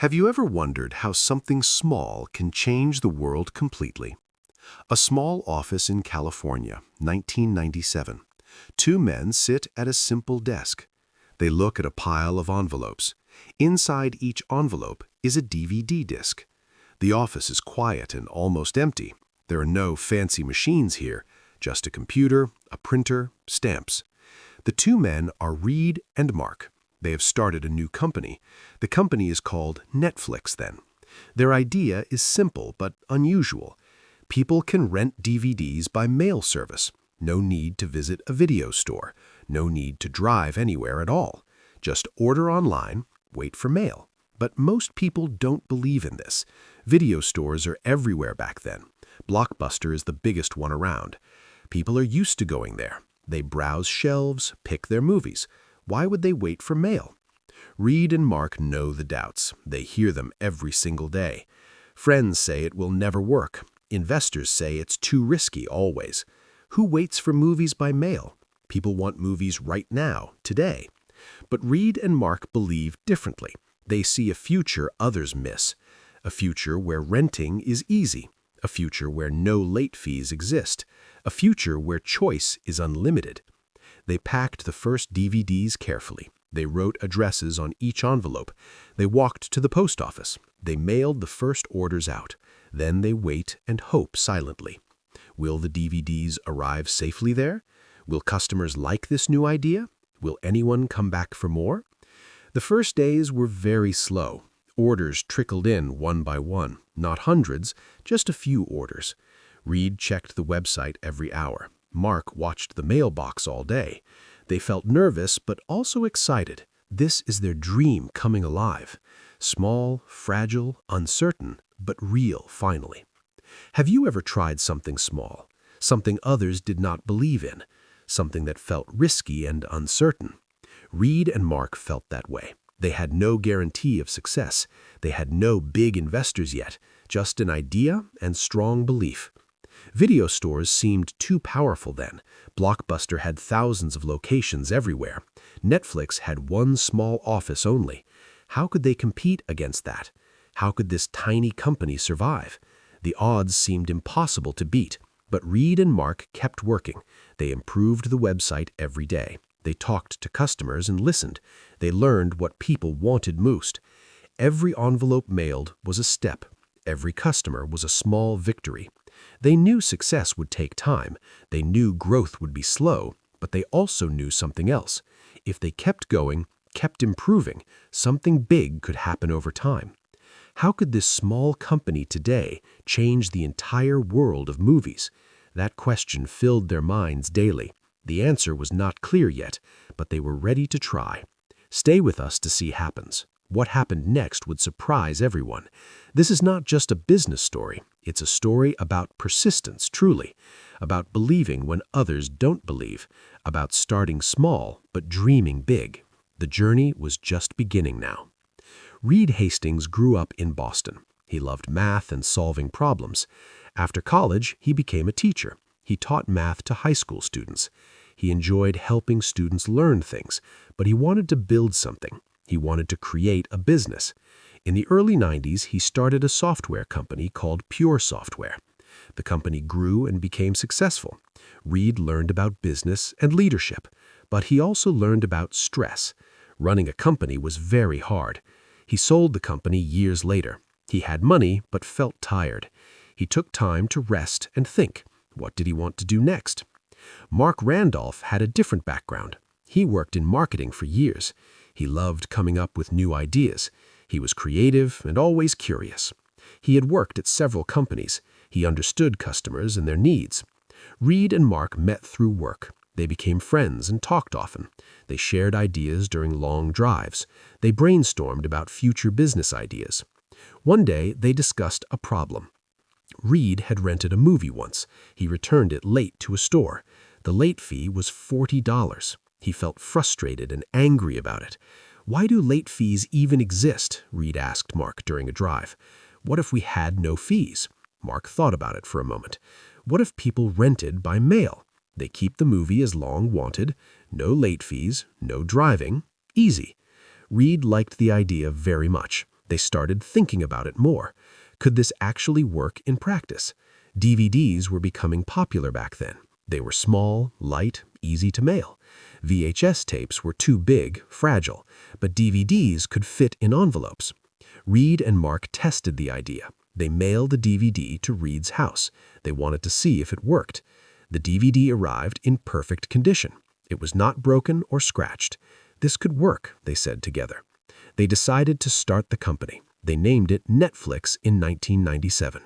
Have you ever wondered how something small can change the world completely? A small office in California, 1997. Two men sit at a simple desk. They look at a pile of envelopes. Inside each envelope is a DVD disc. The office is quiet and almost empty. There are no fancy machines here, just a computer, a printer, stamps. The two men are Reed and Marc. They have started a new company. The company is called Netflix then. Their idea is simple but unusual. People can rent DVDs by mail service. No need to visit a video store. No need to drive anywhere at all. Just order online, wait for mail. But most people don't believe in this. Video stores are everywhere back then. Blockbuster is the biggest one around. People are used to going there. They browse shelves, pick their movies. Why would they wait for mail? Reed and Marc know the doubts. They hear them every single day. Friends say it will never work. Investors say it's too risky always. Who waits for movies by mail? People want movies right now, today. But Reed and Marc believe differently. They see a future others miss. A future where renting is easy. A future where no late fees exist. A future where choice is unlimited. They packed the first DVDs carefully. They wrote addresses on each envelope. They walked to the post office. They mailed the first orders out. Then they wait and hope silently. Will the DVDs arrive safely there? Will customers like this new idea? Will anyone come back for more? The first days were very slow. Orders trickled in one by one, not hundreds, just a few orders. Reed checked the website every hour. Marc watched the mailbox all day. They felt nervous but also excited. This is their dream coming alive. Small, fragile, uncertain, but real finally. Have you ever tried something small? Something others did not believe in? Something that felt risky and uncertain? Reed and Marc felt that way. They had no guarantee of success. They had no big investors yet, just an idea and strong belief. Video stores seemed too powerful then. Blockbuster had thousands of locations everywhere. Netflix had one small office only. How could they compete against that? How could this tiny company survive? The odds seemed impossible to beat, but Reed and Marc kept working. They improved the website every day. They talked to customers and listened. They learned what people wanted most. Every envelope mailed was a step. Every customer was a small victory. They knew success would take time. They knew growth would be slow, but they also knew something else. If they kept going, kept improving, something big could happen over time. How could this small company today change the entire world of movies? That question filled their minds daily. The answer was not clear yet, but they were ready to try. Stay with us to see happens. What happened next would surprise everyone. This is not just a business story. It's a story about persistence, truly. About believing when others don't believe. About starting small, but dreaming big. The journey was just beginning now. Reed Hastings grew up in Boston. He loved math and solving problems. After college, he became a teacher. He taught math to high school students. He enjoyed helping students learn things, but he wanted to build something. He wanted to create a business. In the early 90s, he started a software company called Pure Software. The company grew and became successful. Reed learned about business and leadership, but he also learned about stress. Running a company was very hard. He sold the company years later. He had money, but felt tired. He took time to rest and think. What did he want to do next? Marc Randolph had a different background. He worked in marketing for years. He loved coming up with new ideas. He was creative and always curious. He had worked at several companies. He understood customers and their needs. Reed and Marc met through work. They became friends and talked often. They shared ideas during long drives. They brainstormed about future business ideas. One day, they discussed a problem. Reed had rented a movie once. He returned it late to a store. The late fee was $40. He felt frustrated and angry about it. Why do late fees even exist? Reed asked Marc during a drive. What if we had no fees? Marc thought about it for a moment. What if people rented by mail? They keep the movie as long wanted, no late fees, no driving, easy. Reed liked the idea very much. They started thinking about it more. Could this actually work in practice? DVDs were becoming popular back then. They were small, light, easy to mail. VHS tapes were too big, fragile, but DVDs could fit in envelopes. Reed and Marc tested the idea. They mailed the DVD to Reed's house. They wanted to see if it worked. The DVD arrived in perfect condition. It was not broken or scratched. This could work, they said together. They decided to start the company. They named it Netflix in 1997.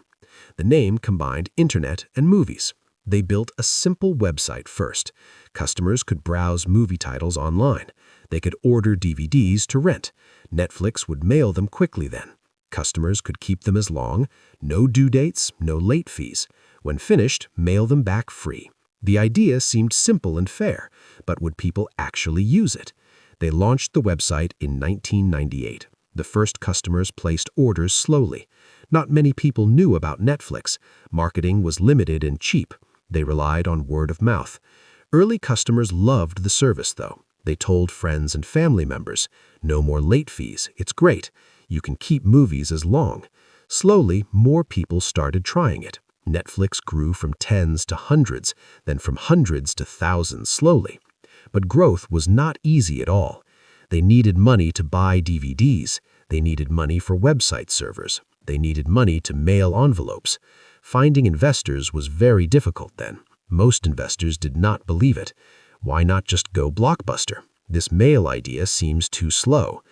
The name combined internet and movies. They built a simple website first. Customers could browse movie titles online. They could order DVDs to rent. Netflix would mail them quickly then. Customers could keep them as long, no due dates, no late fees. When finished, mail them back free. The idea seemed simple and fair, but would people actually use it? They launched the website in 1998. The first customers placed orders slowly. Not many people knew about Netflix. Marketing was limited and cheap. They relied on word of mouth. Early customers loved the service, though. They told friends and family members, "No more late fees. It's great. You can keep movies as long." Slowly, more people started trying it. Netflix grew from tens to hundreds, then from hundreds to thousands slowly. But growth was not easy at all. They needed money to buy DVDs. They needed money for website servers. They needed money to mail envelopes. Finding investors was very difficult then. Most investors did not believe it. Why not just go blockbuster? This mail idea seems too slow.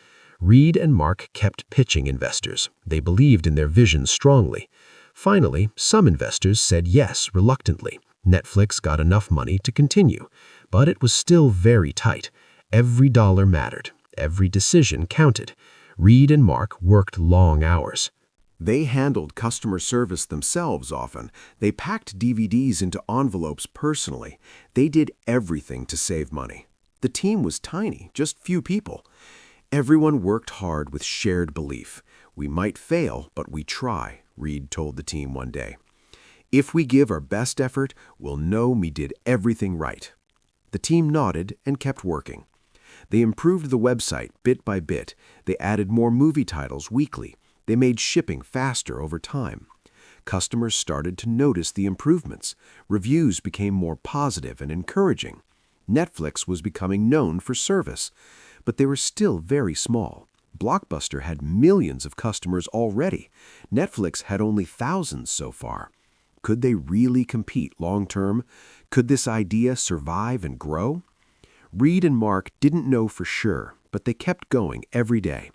Reed and Marc kept pitching investors. They believed in their vision strongly. Finally, some investors said yes reluctantly. Netflix got enough money to continue, but it was still very tight. Every dollar mattered. Every decision counted. Reed and Marc worked long hours. They handled customer service themselves often. They packed DVDs into envelopes personally. They did everything to save money. The team was tiny, just few people. Everyone worked hard with shared belief. "We might fail, but we try," Reed told the team one day. "If we give our best effort, we'll know we did everything right." The team nodded and kept working. They improved the website bit by bit. They added more movie titles weekly. They made shipping faster over time. Customers started to notice the improvements. Reviews became more positive and encouraging. Netflix was becoming known for service, but they were still very small. Blockbuster had millions of customers already. Netflix had only thousands so far. Could they really compete long-term? Could this idea survive and grow? Reed and Marc didn't know for sure, but they kept going every day.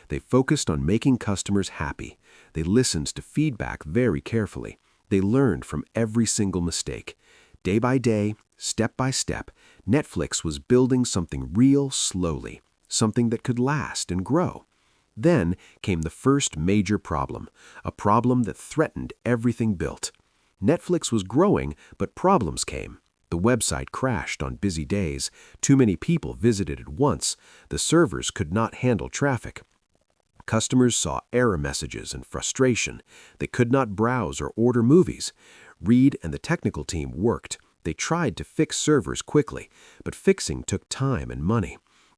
They focused on making customers happy. They listened to feedback very carefully. They learned from every single mistake. Day by day, step by step, Netflix was building something real slowly, something that could last and grow. Then came the first major problem, a problem that threatened everything built. Netflix was growing, but problems came. The website crashed on busy days. Too many people visited at once. The servers could not handle traffic. Customers saw error messages and frustration. They could not browse or order movies. Reed and the technical team worked. They tried to fix servers quickly, but fixing took time and money.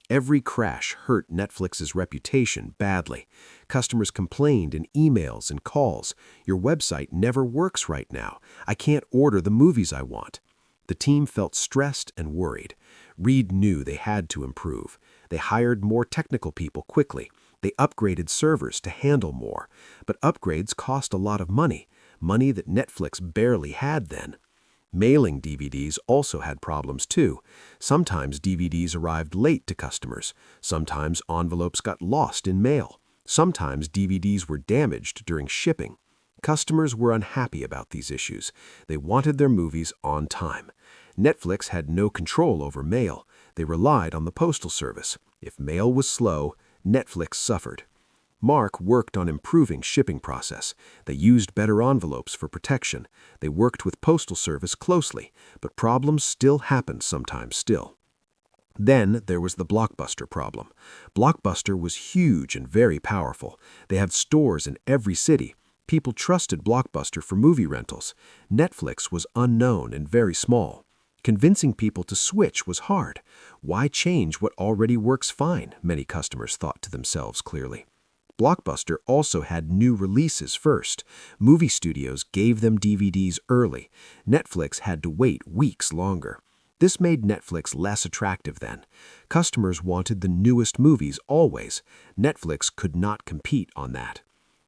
Every crash hurt Netflix's reputation badly. Customers complained in emails and calls. "Your website never works right now. I can't order the movies I want." The team felt stressed and worried. Reed knew they had to improve. They hired more technical people quickly. They upgraded servers to handle more. But upgrades cost a lot of money, money that Netflix barely had then. Mailing DVDs also had problems too. Sometimes DVDs arrived late to customers. Sometimes envelopes got lost in mail. Sometimes DVDs were damaged during shipping. Customers were unhappy about these issues. They wanted their movies on time. Netflix had no control over mail. They relied on the postal service. If mail was slow, Netflix suffered. Marc worked on improving shipping process. They used better envelopes for protection. They worked with postal service closely, but problems still happened sometimes still. Then there was the Blockbuster problem. Blockbuster was huge and very powerful. They had stores in every city. People trusted Blockbuster for movie rentals. Netflix was unknown and very small. Convincing people to switch was hard. Why change what already works fine, many customers thought to themselves clearly. Blockbuster also had new releases first. Movie studios gave them DVDs early. Netflix had to wait weeks longer. This made Netflix less attractive then. Customers wanted the newest movies always. Netflix could not compete on that.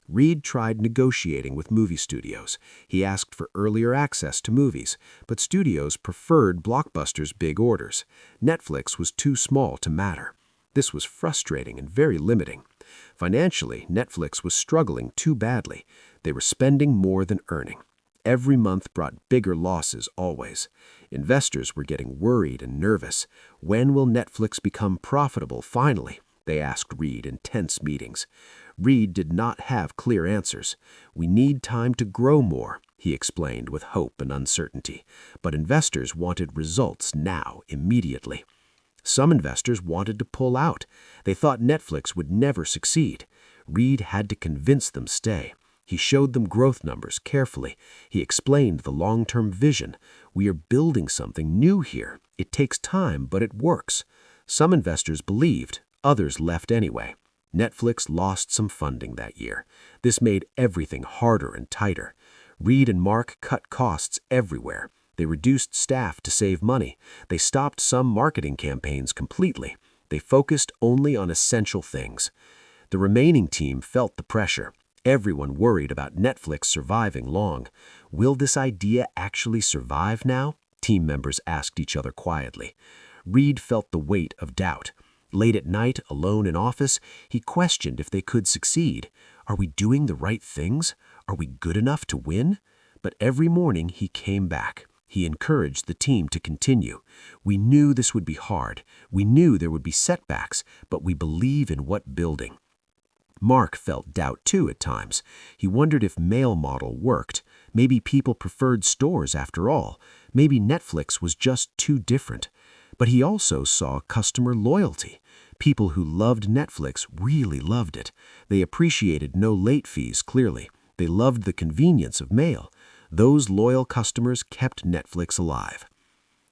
Reed tried negotiating with movie studios. He asked for earlier access to movies, but studios preferred Blockbuster's big orders. Netflix was too small to matter. This was frustrating and very limiting. Financially, Netflix was struggling too badly. They were spending more than earning. Every month brought bigger losses always. Investors were getting worried and nervous. When will Netflix become profitable finally? They asked Reed in tense meetings. Reed did not have clear answers. We need time to grow more, he explained with hope and uncertainty. But investors wanted results now, immediately. Some investors wanted to pull out. They thought Netflix would never succeed. Reed had to convince them stay. He showed them growth numbers carefully. He explained the long-term vision. We are building something new here. It takes time, but it works. Some investors believed, others left anyway. Netflix lost some funding that year. This made everything harder and tighter. Reed and Marc cut costs everywhere. They reduced staff to save money. They stopped some marketing campaigns completely. They focused only on essential things. The remaining team felt the pressure. Everyone worried about Netflix surviving long. Will this idea actually survive now? Team members asked each other quietly. Reed felt the weight of doubt. Late at night, alone in office, he questioned if they could succeed. Are we doing the right things? Are we good enough to win? But every morning he came back. He encouraged the team to continue. We knew this would be hard. We knew there would be setbacks, but we believe in what building. Marc felt doubt too at times. He wondered if mail model worked. Maybe people preferred stores after all. Maybe Netflix was just too different. But he also saw customer loyalty. People who loved Netflix really loved it. They appreciated no late fees, clearly. They loved the convenience of mail. Those loyal customers kept Netflix alive.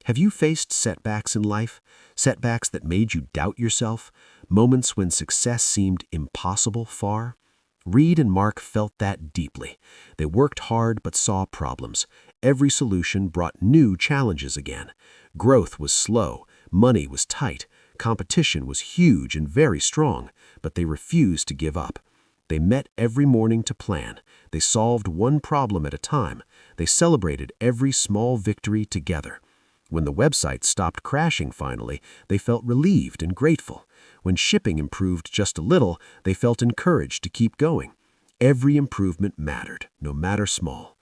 Have you faced setbacks in life? Setbacks that made you doubt yourself? Moments when success seemed impossible far? Reed and Marc felt that deeply. They worked hard but saw problems. Every solution brought new challenges again. Growth was slow, money was tight, competition was huge and very strong, but they refused to give up. They met every morning to plan. They solved one problem at a time. They celebrated every small victory together. When the website stopped crashing finally, they felt relieved and grateful. When shipping improved just a little, they felt encouraged to keep going. Every improvement mattered, no matter small.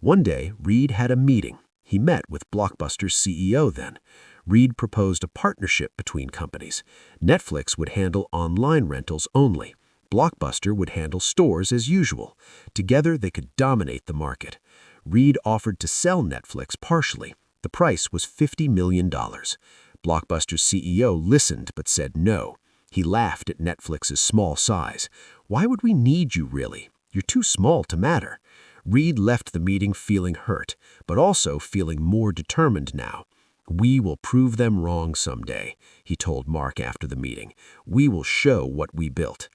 One day, Reed had a meeting. He met with Blockbuster's CEO then. Reed proposed a partnership between companies. Netflix would handle online rentals only. Blockbuster would handle stores as usual. Together, they could dominate the market. Reed offered to sell Netflix partially. The price was $50 million. Blockbuster's CEO listened but said no. He laughed at Netflix's small size. Why would we need you, really? You're too small to matter. Reed left the meeting feeling hurt, but also feeling more determined now. We will prove them wrong someday, he told Marc after the meeting. We will show what we built.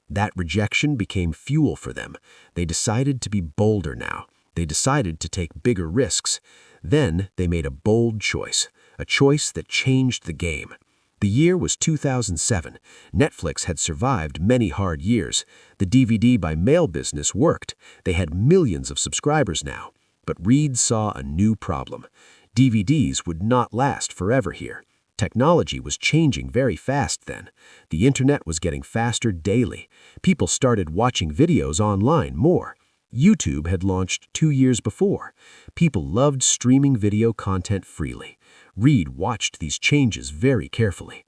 That rejection became fuel for them. They decided to be bolder now. They decided to take bigger risks. Then they made a bold choice, a choice that changed the game. The year was 2007. Netflix had survived many hard years. The DVD by mail business worked. They had millions of subscribers now. But Reed saw a new problem. DVDs would not last forever here. Technology was changing very fast then. The internet was getting faster daily. People started watching videos online more. YouTube had launched 2 years before. People loved streaming video content freely. Reed watched these changes very carefully.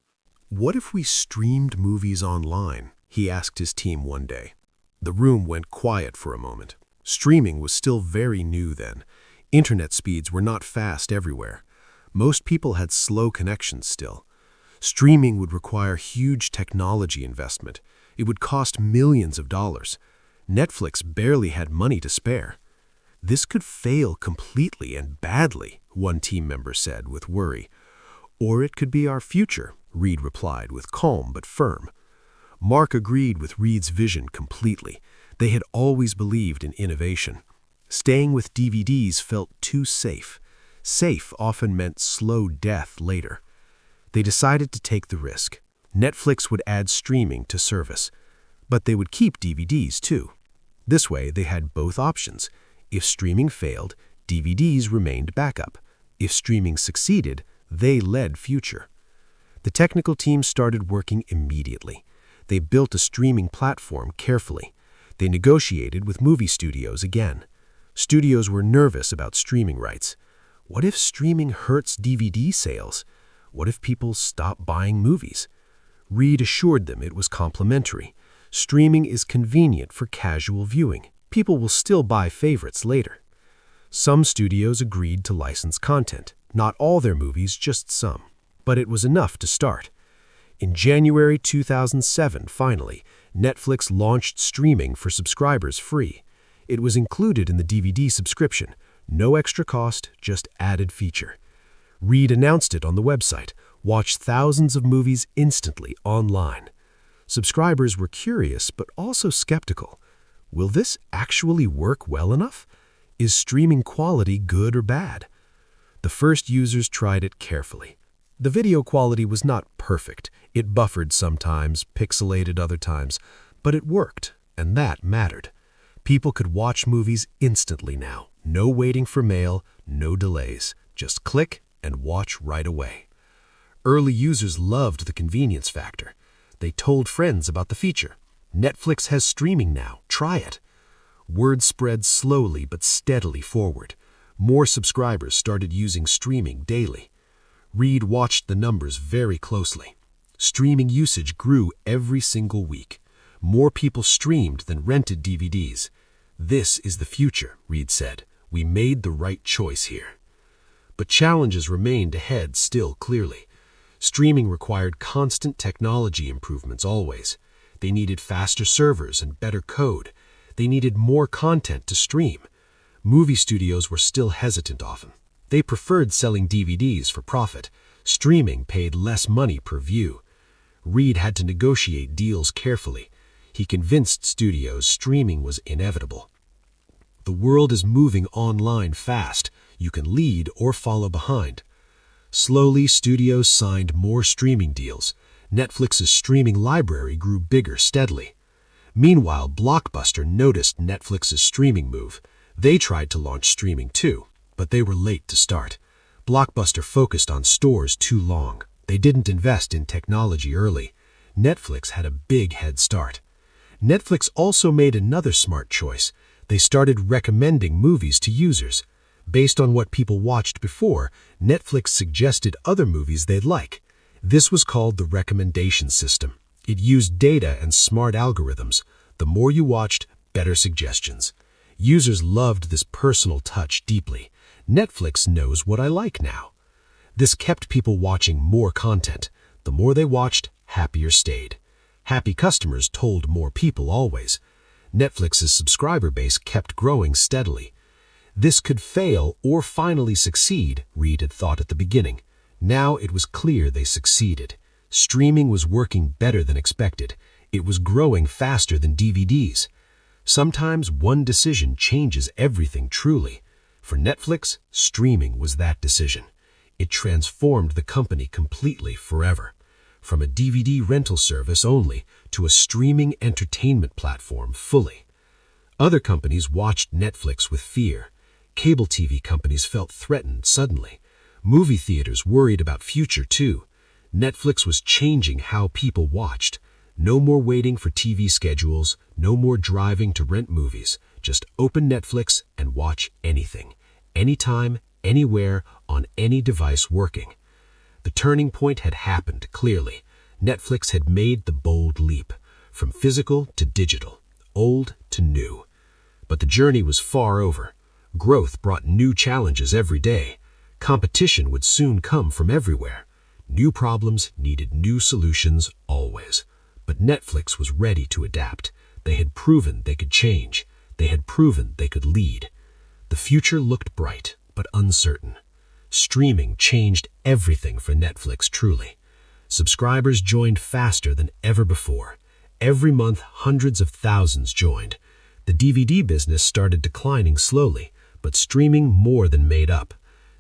What if we streamed movies online? He asked his team one day. The room went quiet for a moment. Streaming was still very new then. Internet speeds were not fast everywhere. Most people had slow connections still. Streaming would require huge technology investment. It would cost millions of dollars. Netflix barely had money to spare. This could fail completely and badly, one team member said with worry. Or it could be our future, Reed replied with calm but firm. Marc agreed with Reed's vision completely. They had always believed in innovation. Staying with DVDs felt too safe. Safe often meant slow death later. They decided to take the risk. Netflix would add streaming to service, but they would keep DVDs too. This way, they had both options. If streaming failed, DVDs remained backup. If streaming succeeded, they led future. The technical team started working immediately. They built a streaming platform carefully. They negotiated with movie studios again. Studios were nervous about streaming rights. What if streaming hurts DVD sales? What if people stop buying movies? Reed assured them it was complementary. Streaming is convenient for casual viewing. People will still buy favorites later. Some studios agreed to license content. Not all their movies, just some. But it was enough to start. In January 2007, finally, Netflix launched streaming for subscribers free. It was included in the DVD subscription. No extra cost, just added feature. Reed announced it on the website. Watch thousands of movies instantly online. Subscribers were curious, but also skeptical. Will this actually work well enough? Is streaming quality good or bad? The first users tried it carefully. The video quality was not perfect. It buffered sometimes, pixelated other times, but it worked, and that mattered. People could watch movies instantly now. No waiting for mail, no delays. Just click and watch right away. Early users loved the convenience factor. They told friends about the feature. Netflix has streaming now. Try it. Word spread slowly but steadily forward. More subscribers started using streaming daily. Reed watched the numbers very closely. Streaming usage grew every single week. More people streamed than rented DVDs. This is the future, Reed said. We made the right choice here. But challenges remained ahead still clearly. Streaming required constant technology improvements always. They needed faster servers and better code. They needed more content to stream. Movie studios were still hesitant often. They preferred selling DVDs for profit. Streaming paid less money per view. Reed had to negotiate deals carefully. He convinced studios streaming was inevitable. The world is moving online fast. You can lead or follow behind. Slowly, studios signed more streaming deals. Netflix's streaming library grew bigger steadily. Meanwhile, Blockbuster noticed Netflix's streaming move. They tried to launch streaming too, but they were late to start. Blockbuster focused on stores too long. They didn't invest in technology early. Netflix had a big head start. Netflix also made another smart choice. They started recommending movies to users. Based on what people watched before, Netflix suggested other movies they'd like. This was called the recommendation system. It used data and smart algorithms. The more you watched, better suggestions. Users loved this personal touch deeply. Netflix knows what I like now. This kept people watching more content. The more they watched, happier stayed. Happy customers told more people always. Netflix's subscriber base kept growing steadily. This could fail or finally succeed, Reed had thought at the beginning. Now it was clear they succeeded. Streaming was working better than expected. It was growing faster than DVDs. Sometimes one decision changes everything truly. For Netflix, streaming was that decision. It transformed the company completely forever. From a DVD rental service only to a streaming entertainment platform fully. Other companies watched Netflix with fear. Cable TV companies felt threatened suddenly. Movie theaters worried about future too. Netflix was changing how people watched. No more waiting for TV schedules, no more driving to rent movies. Just open Netflix and watch anything. Anytime, anywhere, on any device working. The turning point had happened clearly. Netflix had made the bold leap, from physical to digital, old to new. But the journey was far over. Growth brought new challenges every day. Competition would soon come from everywhere. New problems needed new solutions always. But Netflix was ready to adapt. They had proven they could change. They had proven they could lead. The future looked bright, but uncertain. Streaming changed everything for Netflix truly. Subscribers joined faster than ever before. Every month, hundreds of thousands joined. The DVD business started declining slowly, but streaming more than made up.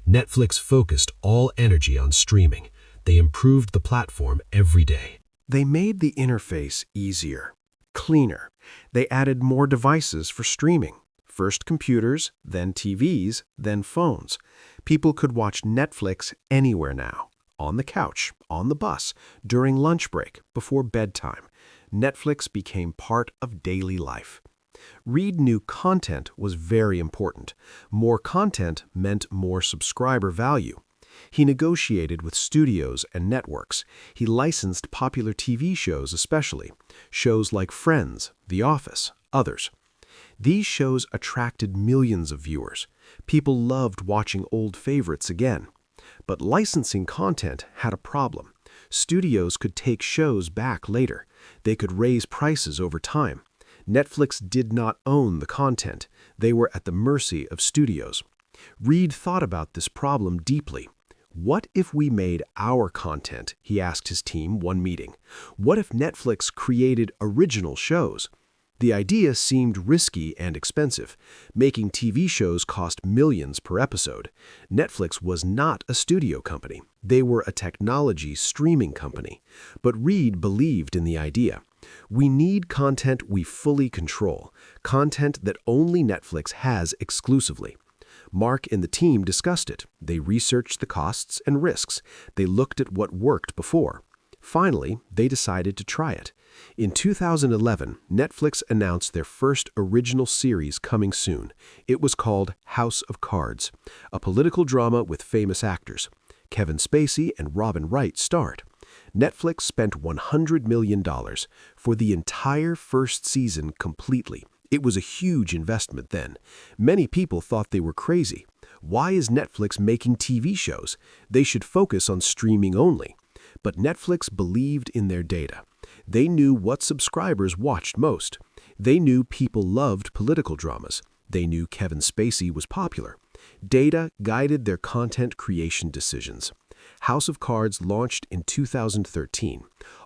Netflix focused all energy on streaming. They improved the platform every day. They made the interface easier, cleaner. They added more devices for streaming. First computers, then TVs, then phones. People could watch Netflix anywhere now. On the couch, on the bus, during lunch break, before bedtime. Netflix became part of daily life. Reed knew content was very important. More content meant more subscriber value. He negotiated with studios and networks. He licensed popular TV shows especially, shows like Friends, The Office, others. These shows attracted millions of viewers. People loved watching old favorites again. But licensing content had a problem. Studios could take shows back later. They could raise prices over time. Netflix did not own the content. They were at the mercy of studios. Reed thought about this problem deeply. What if we made our content, he asked his team one meeting. What if Netflix created original shows? The idea seemed risky and expensive. Making TV shows cost millions per episode. Netflix was not a studio company. They were a technology streaming company. But Reed believed in the idea. We need content we fully control, content that only Netflix has exclusively. Marc and the team discussed it. They researched the costs and risks. They looked at what worked before. Finally, they decided to try it. In 2011, Netflix announced their first original series coming soon. It was called House of Cards, a political drama with famous actors. Kevin Spacey and Robin Wright starred. Netflix spent $100 million for the entire first season completely. It was a huge investment then. Many people thought they were crazy. Why is Netflix making TV shows? They should focus on streaming only. But Netflix believed in their data. They knew what subscribers watched most. They knew people loved political dramas. They knew Kevin Spacey was popular. Data guided their content creation decisions. House of Cards launched in 2013.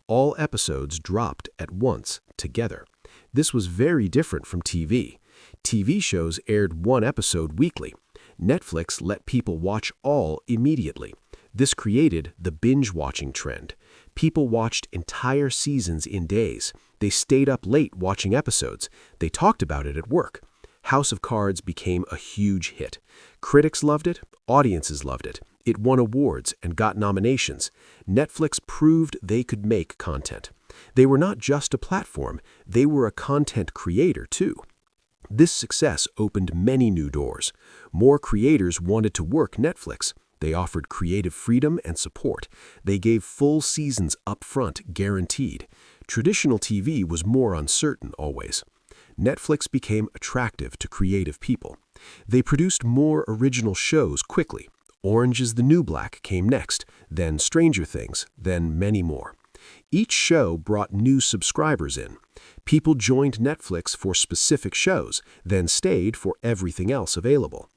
All episodes dropped at once, together. This was very different from TV. TV shows aired one episode weekly. Netflix let people watch all immediately. This created the binge-watching trend. People watched entire seasons in days. They stayed up late watching episodes. They talked about it at work. House of Cards became a huge hit. Critics loved it. Audiences loved it. It won awards and got nominations. Netflix proved they could make content. They were not just a platform. They were a content creator, too. This success opened many new doors. More creators wanted to work Netflix. They offered creative freedom and support. They gave full seasons up front, guaranteed. Traditional TV was more uncertain always. Netflix became attractive to creative people. They produced more original shows quickly. Orange is the New Black came next, then Stranger Things, then many more. Each show brought new subscribers in. People joined Netflix for specific shows, then stayed for everything else available.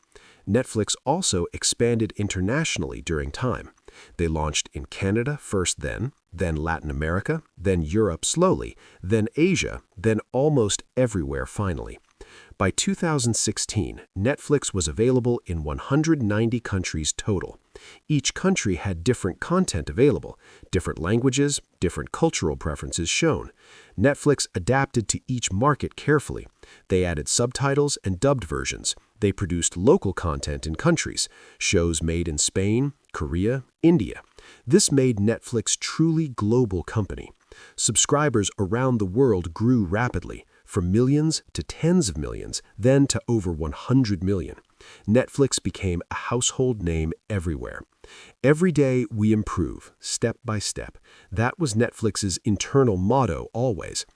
Netflix also expanded internationally during time. They launched in Canada first then Latin America, then Europe slowly, then Asia, then almost everywhere finally. By 2016, Netflix was available in 190 countries total. Each country had different content available, different languages, different cultural preferences shown. Netflix adapted to each market carefully. They added subtitles and dubbed versions. They produced local content in countries, shows made in Spain, Korea, India. This made Netflix truly global company. Subscribers around the world grew rapidly, from millions to tens of millions, then to over 100 million. Netflix became a household name everywhere. Every day we improve, step by step. That was Netflix's internal motto always.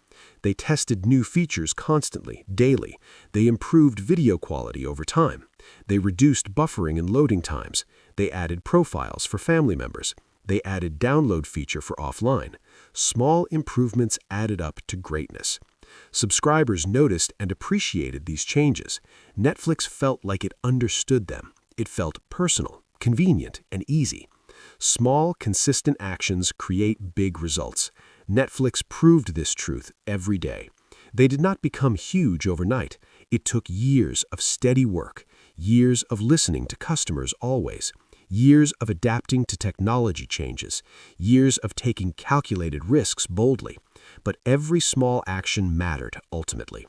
They tested new features constantly, daily. They improved video quality over time. They reduced buffering and loading times. They added profiles for family members. They added download feature for offline. Small improvements added up to greatness. Subscribers noticed and appreciated these changes. Netflix felt like it understood them. It felt personal, convenient, and easy. Small, consistent actions create big results. Netflix proved this truth every day. They did not become huge overnight. It took years of steady work, years of listening to customers always, years of adapting to technology changes, years of taking calculated risks boldly. But every small action mattered ultimately.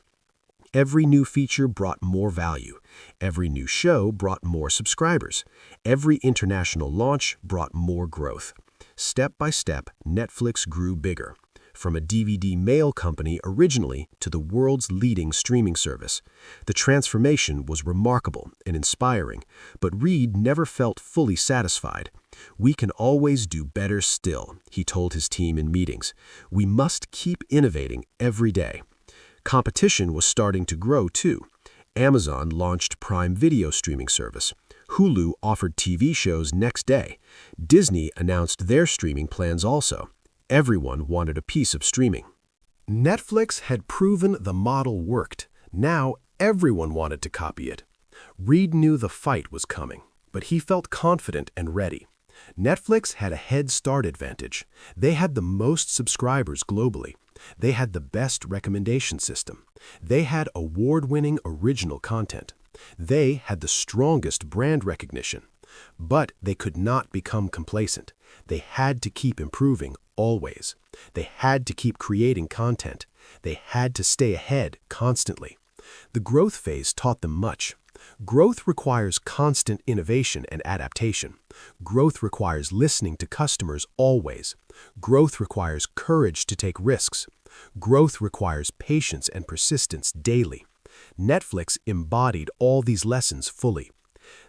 Every new feature brought more value. Every new show brought more subscribers. Every international launch brought more growth. Step by step, Netflix grew bigger. From a DVD mail company originally to the world's leading streaming service. The transformation was remarkable and inspiring, but Reed never felt fully satisfied. "We can always do better still," he told his team in meetings. "We must keep innovating every day." Competition was starting to grow too. Amazon launched Prime Video streaming service. Hulu offered TV shows next day. Disney announced their streaming plans also. Everyone wanted a piece of streaming. Netflix had proven the model worked. Now everyone wanted to copy it. Reed knew the fight was coming, but he felt confident and ready. Netflix had a head start advantage. They had the most subscribers globally. They had the best recommendation system. They had award-winning original content. They had the strongest brand recognition. But they could not become complacent. They had to keep improving, always. They had to keep creating content. They had to stay ahead constantly. The growth phase taught them much. Growth requires constant innovation and adaptation. Growth requires listening to customers always. Growth requires courage to take risks. Growth requires patience and persistence daily. Netflix embodied all these lessons fully.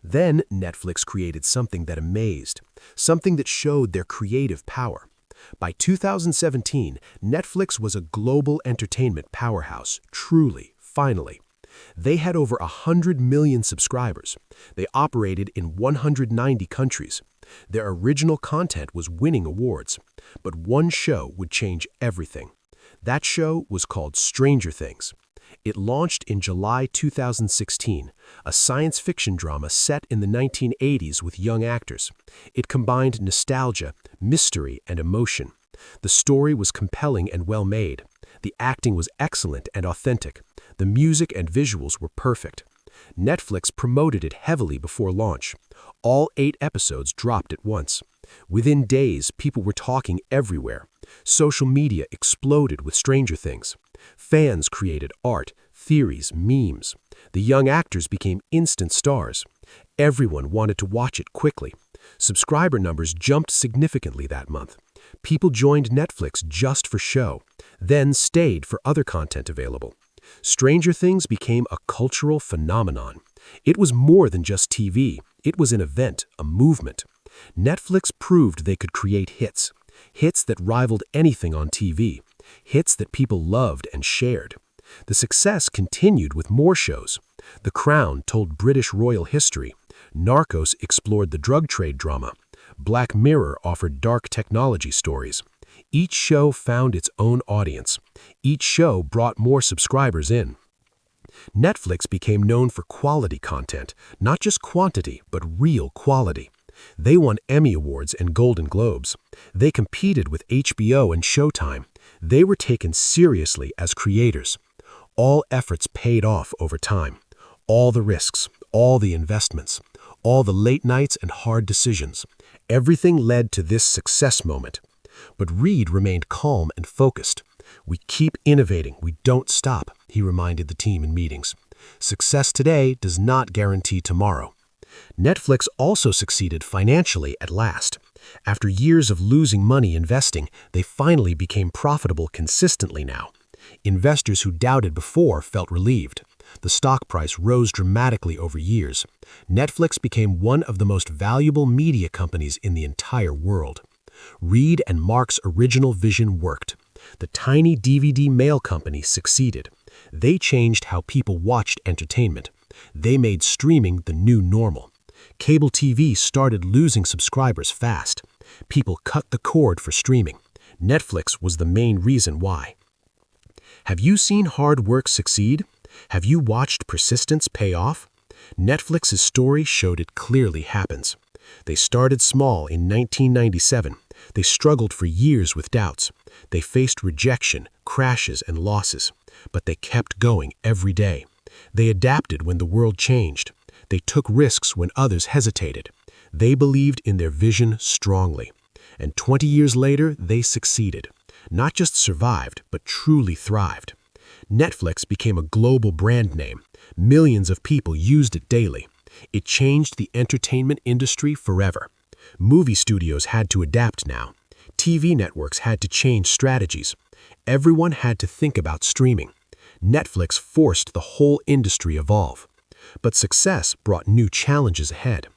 Then Netflix created something that amazed, something that showed their creative power. By 2017, Netflix was a global entertainment powerhouse, truly, finally. They had over 100 million subscribers. They operated in 190 countries. Their original content was winning awards. But one show would change everything. That show was called Stranger Things. It launched in July 2016, a science fiction drama set in the 1980s with young actors. It combined nostalgia, mystery, and emotion. The story was compelling and well-made. The acting was excellent and authentic. The music and visuals were perfect. Netflix promoted it heavily before launch. All 8 episodes dropped at once. Within days, people were talking everywhere. Social media exploded with Stranger Things. Fans created art, theories, memes. The young actors became instant stars. Everyone wanted to watch it quickly. Subscriber numbers jumped significantly that month. People joined Netflix just for show, then stayed for other content available. Stranger Things became a cultural phenomenon. It was more than just TV. It was an event, a movement. Netflix proved they could create hits. Hits that rivaled anything on TV. Hits that people loved and shared. The success continued with more shows. The Crown told British royal history. Narcos explored the drug trade drama. Black Mirror offered dark technology stories. Each show found its own audience. Each show brought more subscribers in. Netflix became known for quality content, not just quantity, but real quality. They won Emmy Awards and Golden Globes. They competed with HBO and Showtime. They were taken seriously as creators. All efforts paid off over time. All the risks, all the investments, all the late nights and hard decisions. Everything led to this success moment. But Reed remained calm and focused. "We keep innovating, we don't stop," he reminded the team in meetings. "Success today does not guarantee tomorrow." Netflix also succeeded financially at last. After years of losing money investing, they finally became profitable consistently now. Investors who doubted before felt relieved. The stock price rose dramatically over years. Netflix became one of the most valuable media companies in the entire world. Reed and Marc's original vision worked. The tiny DVD mail company succeeded. They changed how people watched entertainment. They made streaming the new normal. Cable TV started losing subscribers fast. People cut the cord for streaming. Netflix was the main reason why. Have you seen hard work succeed? Have you watched persistence pay off? Netflix's story showed it clearly happens. They started small in 1997. They struggled for years with doubts. They faced rejection, crashes, and losses, but they kept going every day. They adapted when the world changed. They took risks when others hesitated. They believed in their vision strongly. And 20 years later, they succeeded. Not just survived, but truly thrived. Netflix became a global brand name. Millions of people used it daily. It changed the entertainment industry forever. Movie studios had to adapt now. TV networks had to change strategies. Everyone had to think about streaming. Netflix forced the whole industry evolve. But success brought new challenges ahead.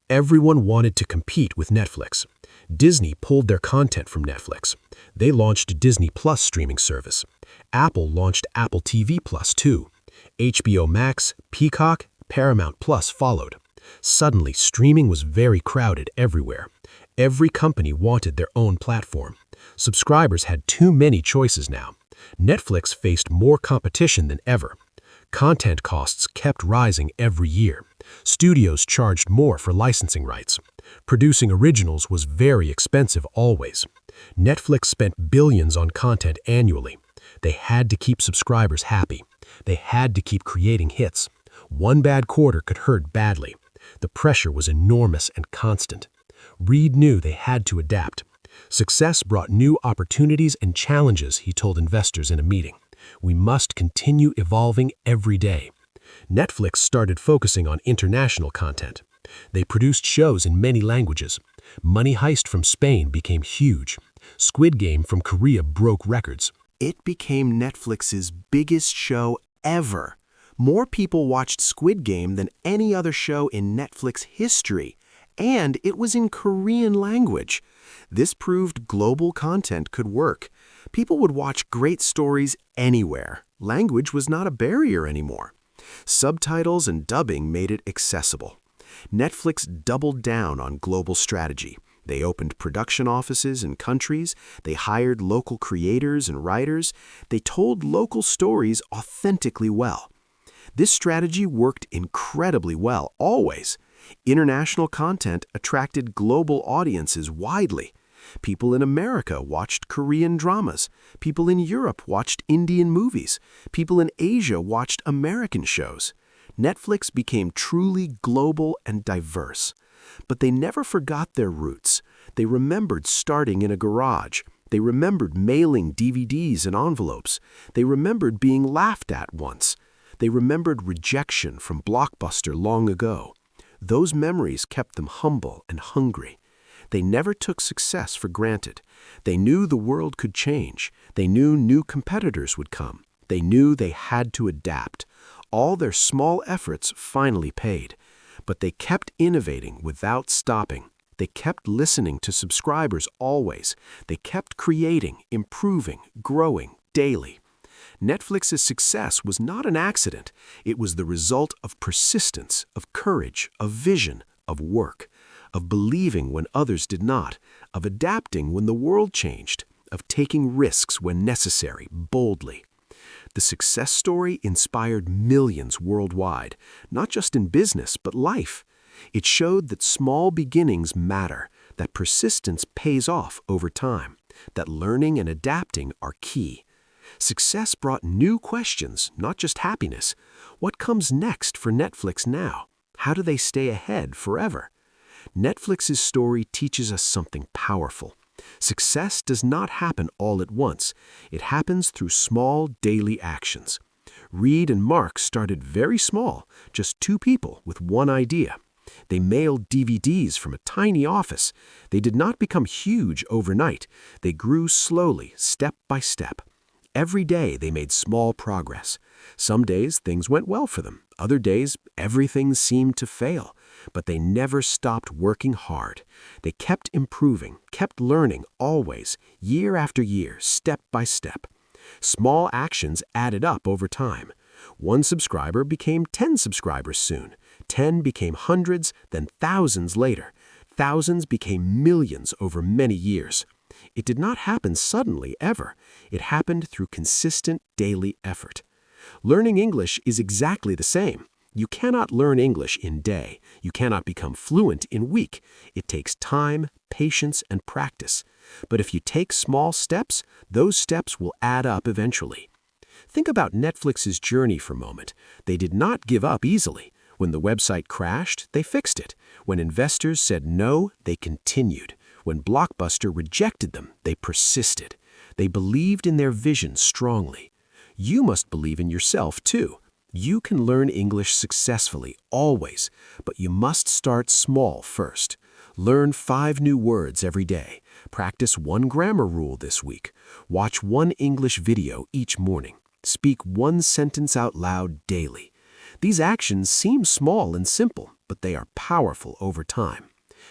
Everyone wanted to compete with Netflix. Disney pulled their content from Netflix. They launched a Disney Plus streaming service. Apple launched Apple TV Plus too. HBO Max, Peacock, Paramount Plus followed. Suddenly, streaming was very crowded everywhere. Every company wanted their own platform. Subscribers had too many choices now. Netflix faced more competition than ever. Content costs kept rising every year. Studios charged more for licensing rights. Producing originals was very expensive always. Netflix spent billions on content annually. They had to keep subscribers happy. They had to keep creating hits. One bad quarter could hurt badly. The pressure was enormous and constant. Reed knew they had to adapt. Success brought new opportunities and challenges, he told investors in a meeting. We must continue evolving every day. Netflix started focusing on international content. They produced shows in many languages. Money Heist from Spain became huge. Squid Game from Korea broke records. It became Netflix's biggest show ever. More people watched Squid Game than any other show in Netflix history, and it was in Korean language. This proved global content could work. People would watch great stories anywhere. Language was not a barrier anymore. Subtitles and dubbing made it accessible. Netflix doubled down on global strategy. They opened production offices in countries. They hired local creators and writers. They told local stories authentically well. This strategy worked incredibly well, always. International content attracted global audiences widely. People in America watched Korean dramas. People in Europe watched Indian movies. People in Asia watched American shows. Netflix became truly global and diverse. But they never forgot their roots. They remembered starting in a garage. They remembered mailing DVDs and envelopes. They remembered being laughed at once. They remembered rejection from Blockbuster long ago. Those memories kept them humble and hungry. They never took success for granted. They knew the world could change. They knew new competitors would come. They knew they had to adapt. All their small efforts finally paid. But they kept innovating without stopping. They kept listening to subscribers always. They kept creating, improving, growing daily. Netflix's success was not an accident. It was the result of persistence, of courage, of vision, of work, of believing when others did not, of adapting when the world changed, of taking risks when necessary, boldly. The success story inspired millions worldwide, not just in business, but life. It showed that small beginnings matter, that persistence pays off over time, that learning and adapting are key. Success brought new questions, not just happiness. What comes next for Netflix now? How do they stay ahead forever? Netflix's story teaches us something powerful. Success does not happen all at once. It happens through small daily actions. Reed and Marc started very small, just two people with one idea. They mailed DVDs from a tiny office. They did not become huge overnight. They grew slowly, step by step. Every day they made small progress. Some days things went well for them. Other days everything seemed to fail. But they never stopped working hard. They kept improving, kept learning always, year after year, step by step. Small actions added up over time. 1 subscriber became 10 subscribers soon. 10 became hundreds, then thousands later. Thousands became millions over many years. It did not happen suddenly, ever. It happened through consistent daily effort. Learning English is exactly the same. You cannot learn English in a day. You cannot become fluent in a week. It takes time, patience, and practice. But if you take small steps, those steps will add up eventually. Think about Netflix's journey for a moment. They did not give up easily. When the website crashed, they fixed it. When investors said no, they continued. When Blockbuster rejected them, they persisted. They believed in their vision strongly. You must believe in yourself, too. You can learn English successfully, always, but you must start small first. Learn 5 new words every day. Practice 1 grammar rule this week. Watch 1 English video each morning. Speak 1 sentence out loud daily. These actions seem small and simple, but they are powerful over time.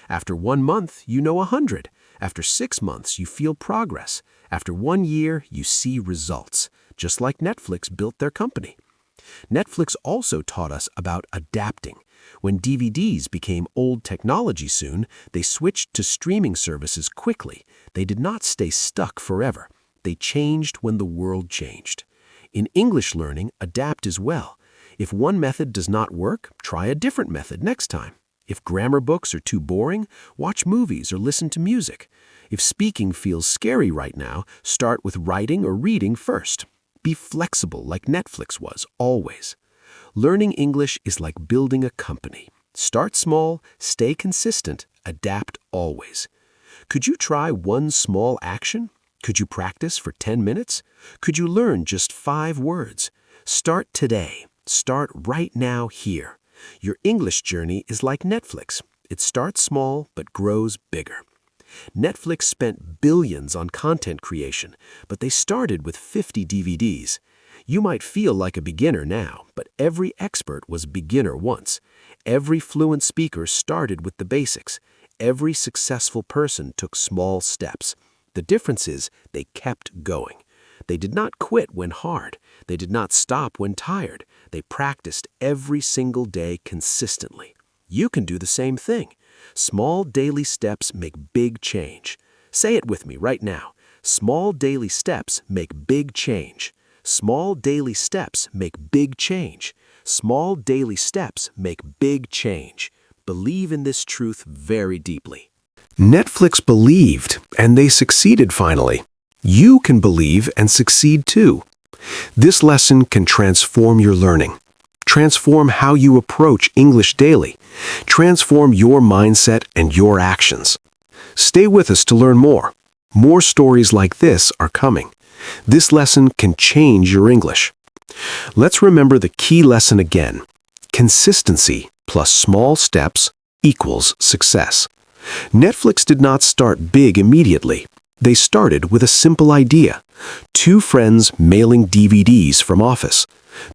After 1 month, you know 100. After 6 months, you feel progress. After 1 year, you see results, just like Netflix built their company. Netflix also taught us about adapting. When DVDs became old technology soon, they switched to streaming services quickly. They did not stay stuck forever. They changed when the world changed. In English learning, adapt as well. If one method does not work, try a different method next time. If grammar books are too boring, watch movies or listen to music. If speaking feels scary right now, start with writing or reading first. Be flexible like Netflix was, always. Learning English is like building a company. Start small, stay consistent, adapt always. Could you try 1 small action? Could you practice for 10 minutes? Could you learn just 5 words? Start today. Start right now here. Your English journey is like Netflix. It starts small but grows bigger. Netflix spent billions on content creation, but they started with 50 DVDs. You might feel like a beginner now, but every expert was a beginner once. Every fluent speaker started with the basics. Every successful person took small steps. The difference is they kept going. They did not quit when hard. They did not stop when tired. They practiced every single day consistently. You can do the same thing. Small daily steps make big change. Say it with me right now. Small daily steps make big change. Small daily steps make big change. Small daily steps make big change. Believe in this truth very deeply. Netflix believed, and they succeeded finally. You can believe and succeed too. This lesson can transform your learning. Transform how you approach English daily. Transform your mindset and your actions. Stay with us to learn more. More stories like this are coming. This lesson can change your English. Let's remember the key lesson again. Consistency plus small steps equals success. Netflix did not start big immediately. They started with a simple idea. 2 friends mailing DVDs from office.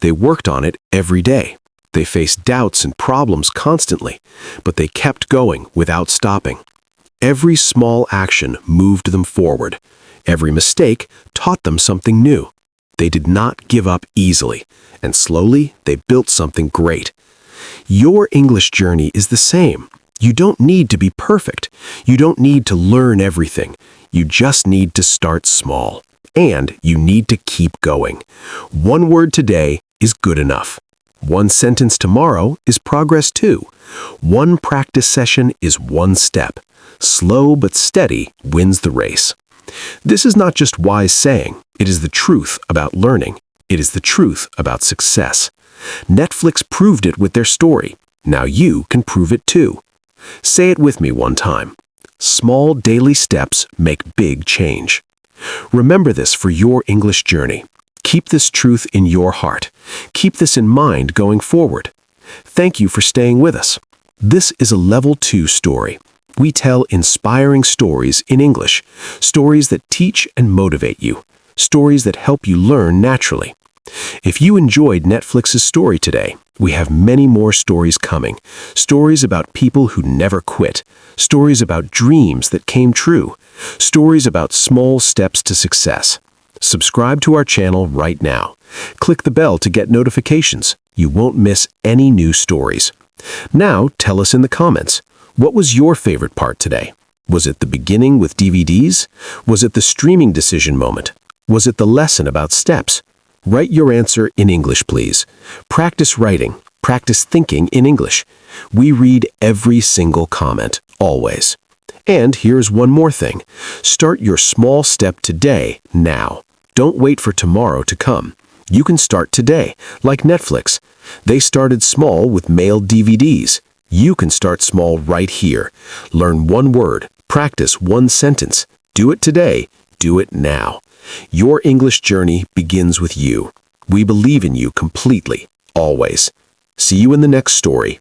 They worked on it every day. They faced doubts and problems constantly, but they kept going without stopping. Every small action moved them forward. Every mistake taught them something new. They did not give up easily, and slowly they built something great. Your English journey is the same. You don't need to be perfect. You don't need to learn everything. You just need to start small. And you need to keep going. 1 word today is good enough. 1 sentence tomorrow is progress too. 1 practice session is 1 step. Slow but steady wins the race. This is not just wise saying. It is the truth about learning. It is the truth about success. Netflix proved it with their story. Now you can prove it too. Say it with me one time. Small daily steps make big change. Remember this for your English journey. Keep this truth in your heart. Keep this in mind going forward. Thank you for staying with us. This is a Level 2 story. We tell inspiring stories in English, stories that teach and motivate you, stories that help you learn naturally. If you enjoyed Netflix's story today, we have many more stories coming. Stories about people who never quit. Stories about dreams that came true. Stories about small steps to success. Subscribe to our channel right now. Click the bell to get notifications. You won't miss any new stories. Now, tell us in the comments, what was your favorite part today? Was it the beginning with DVDs? Was it the streaming decision moment? Was it the lesson about steps? Write your answer in English, please. Practice writing. Practice thinking in English. We read every single comment, always. And here's one more thing. Start your small step today, now. Don't wait for tomorrow to come. You can start today, like Netflix. They started small with mailed DVDs. You can start small right here. Learn one word, practice one sentence. Do it today, do it now. Your English journey begins with you. We believe in you completely, always. See you in the next story.